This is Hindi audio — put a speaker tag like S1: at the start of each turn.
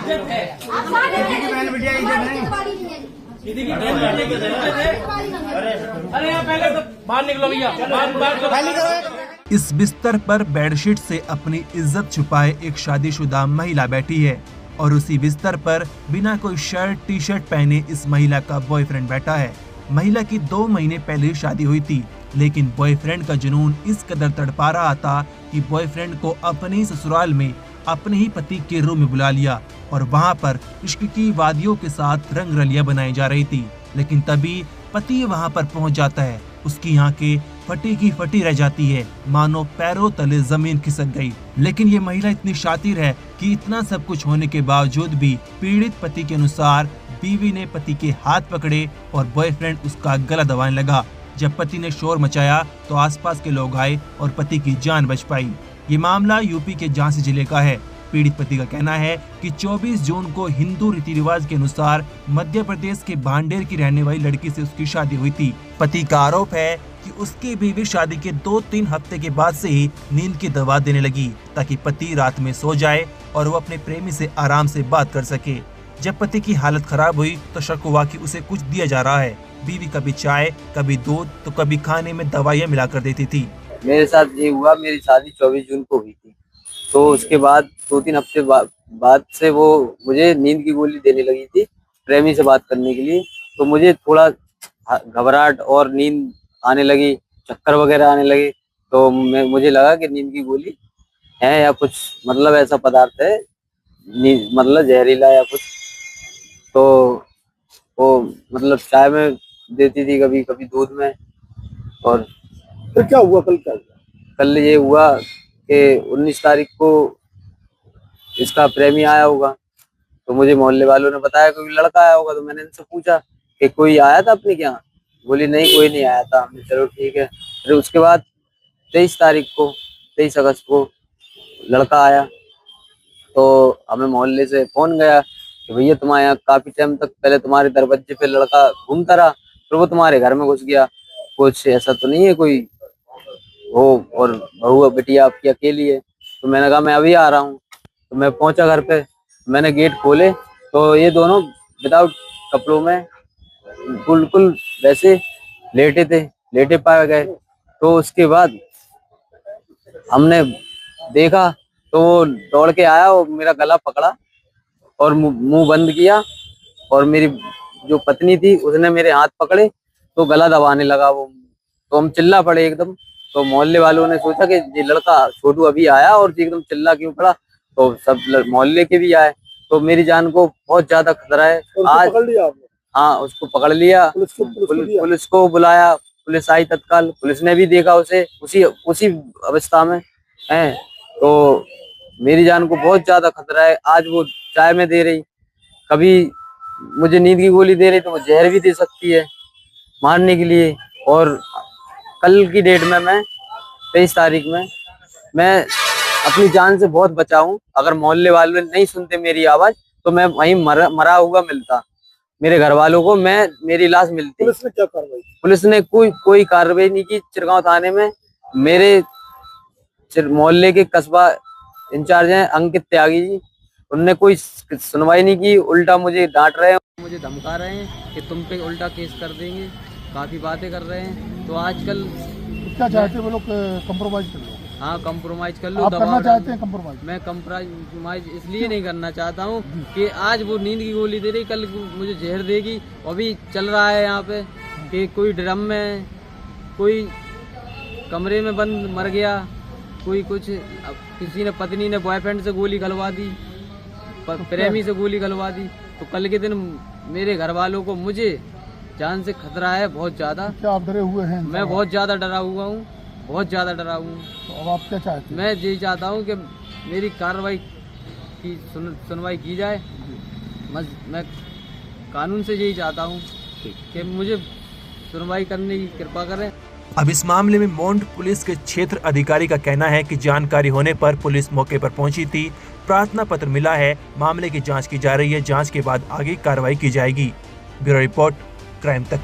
S1: अरे पहले तो बाहर निकलो भैया, बाहर।
S2: इस बिस्तर पर बेडशीट से अपनी इज्जत छुपाए एक शादीशुदा महिला बैठी है और उसी बिस्तर पर बिना कोई शर्ट टी शर्ट पहने इस महिला का बॉयफ्रेंड बैठा है। महिला की 2 महीने पहले शादी हुई थी, लेकिन बॉयफ्रेंड का जुनून इस कदर तड़पा रहा था कि बॉयफ्रेंड को अपने ससुराल में अपने ही पति के रूम में बुला लिया और वहां पर इश्क की वादियों के साथ रंग रलियां बनाई जा रही थी। लेकिन तभी पति वहां पर पहुंच जाता है। उसकी आंखें फटी की फटी रह जाती है, मानो पैरों तले जमीन खिसक गई। लेकिन ये महिला इतनी शातिर है कि इतना सब कुछ होने के बावजूद भी पीड़ित पति के अनुसार बीवी ने पति के हाथ पकड़े और बॉयफ्रेंड उसका गला दबाने लगा। जब पति ने शोर मचाया तो आसपास के लोग आए और पति की जान बच पाई। ये मामला यूपी के झांसी जिले का है। पीड़ित पति का कहना है कि 24 जून को हिंदू रीति रिवाज के अनुसार मध्य प्रदेश के भांडेर की रहने वाली लड़की से उसकी शादी हुई थी। पति का आरोप है कि उसकी बीवी शादी के 2-3 हफ्ते के बाद से ही नींद की दवा देने लगी ताकि पति रात में सो जाए और वो अपने प्रेमी से आराम से बात कर सके। जब पति की हालत खराब हुई तो शक हुआ कि उसे कुछ दिया जा रहा है। बीवी कभी चाय, कभी दूध तो कभी खाने में दवाइयाँ मिलाकर देती थी।
S3: मेरे साथ ये हुआ, मेरी शादी 24 जून को हुई थी, तो उसके बाद 2-3 हफ्ते बाद से वो मुझे नींद की गोली देने लगी थी प्रेमी से बात करने के लिए। तो मुझे थोड़ा घबराहट और नींद आने लगी, चक्कर वगैरह आने लगे। तो मुझे लगा कि नींद की गोली है या कुछ मतलब ऐसा पदार्थ है, मतलब जहरीला या कुछ। तो वो मतलब चाय में देती थी, कभी कभी दूध में। और
S4: फिर क्या हुआ?
S3: कल ये हुआ कि 19 तारीख को इसका प्रेमी आया होगा। तो मुझे मोहल्ले वालों ने बताया कोई लड़का आया होगा। तो मैंने इनसे पूछा कि कोई आया था अपने क्या? बोली नहीं, कोई नहीं आया था। चलो ठीक है। फिर उसके बाद 23 अगस्त को लड़का आया। तो हमें मोहल्ले से फोन गया कि भैया तुम्हारे यहाँ काफी टाइम तक पहले तुम्हारे दरवाजे पे लड़का घूमता रहा, फिर वो तुम्हारे घर में घुस गया। कुछ ऐसा तो नहीं है कोई हो और बहू बेटिया आपकी अकेली है? तो मैंने कहा मैं अभी आ रहा हूँ। तो मैं पहुंचा घर पे, मैंने गेट खोले तो ये दोनों विदाउट कपड़ों में बिल्कुल वैसे लेटे पाए गए। तो उसके बाद हमने देखा तो वो दौड़ के आया और मेरा गला पकड़ा और मुंह बंद किया। और मेरी जो पत्नी थी उसने मेरे हाथ पकड़े तो गला दबाने लगा वो। तो हम चिल्ला पड़े एकदम। तो मोहल्ले वालों ने सोचा कि ये लड़का छोटू अभी आया और एकदम चिल्ला क्यों पड़ा। तो सब मोहल्ले के भी आए। तो मेरी जान को बहुत ज्यादा खतरा है आज।
S4: पकड़ लिया आपने?
S3: हाँ, उसको पकड़ लिया, पुलिस को बुलाया, पुलिस आई तत्काल। पुलिस ने भी देखा उसे उसी अवस्था में है। तो मेरी जान को बहुत ज्यादा खतरा है। आज वो चाय में दे रही, कभी मुझे नींद की गोली दे रही, तो वो जहर भी दे सकती है मारने के लिए। और कल की डेट में मैं 23 तारीख में मैं अपनी जान से बहुत बचा हूँ। अगर मोहल्ले वाले नहीं सुनते मेरी आवाज तो मैं वहीं मरा हुआ मिलता मेरे घर वालों को, मेरी लाश मिलती।
S4: पुलिस ने क्या कार्रवाई?
S3: पुलिस ने कोई कार्रवाई नहीं की। चिरगांव थाने में मेरे मोहल्ले के कस्बा इंचार्ज हैं अंकित त्यागी जी, उनने कोई सुनवाई नहीं की। उल्टा मुझे डांट रहे हैं, मुझे धमका रहे हैं कि तुम पे उल्टा केस कर देंगे, काफी बातें कर रहे हैं। तो आजकल
S4: क्या चाहते हैं वो लोग? कंप्रोमाइज कर लो?
S3: हाँ, कंप्रोमाइज कर लो।
S4: आप करना चाहते हैं कंप्रोमाइज?
S3: मैं कंप्रोमाइज इसलिए नहीं करना चाहता हूँ कि आज वो नींद की गोली दे रही, कल मुझे जहर देगी। अभी चल रहा है यहाँ पे कि कोई ड्रम में, कोई कमरे में बंद मर गया, कोई कुछ। किसी ने पत्नी ने बॉयफ्रेंड से गोली गलवा दी, प्रेमी से गोली गलवा दी। तो कल के दिन मेरे घर वालों को, मुझे जान से खतरा है बहुत ज्यादा।
S4: क्या आप डरे हुए हैं?
S3: मैं बहुत ज्यादा डरा हुआ हूँ, बहुत ज्यादा डरा हुआ हूँ।
S4: तो अब आप क्या चाहते हैं?
S3: मैं यही चाहता हूँ कि मेरी कार्रवाई की सुनवाई की जाए। मैं कानून से यही चाहता हूँ कि मुझे सुनवाई करने की कृपा करें।
S2: अब इस मामले में मोंड पुलिस के क्षेत्र अधिकारी का कहना है कि जानकारी होने पर पुलिस मौके पर पहुंची थी, प्रार्थना पत्र मिला है, मामले की जांच की जा रही है, जांच के बाद आगे कार्रवाई की जाएगी। ब्यूरो रिपोर्ट, क्राइम तक।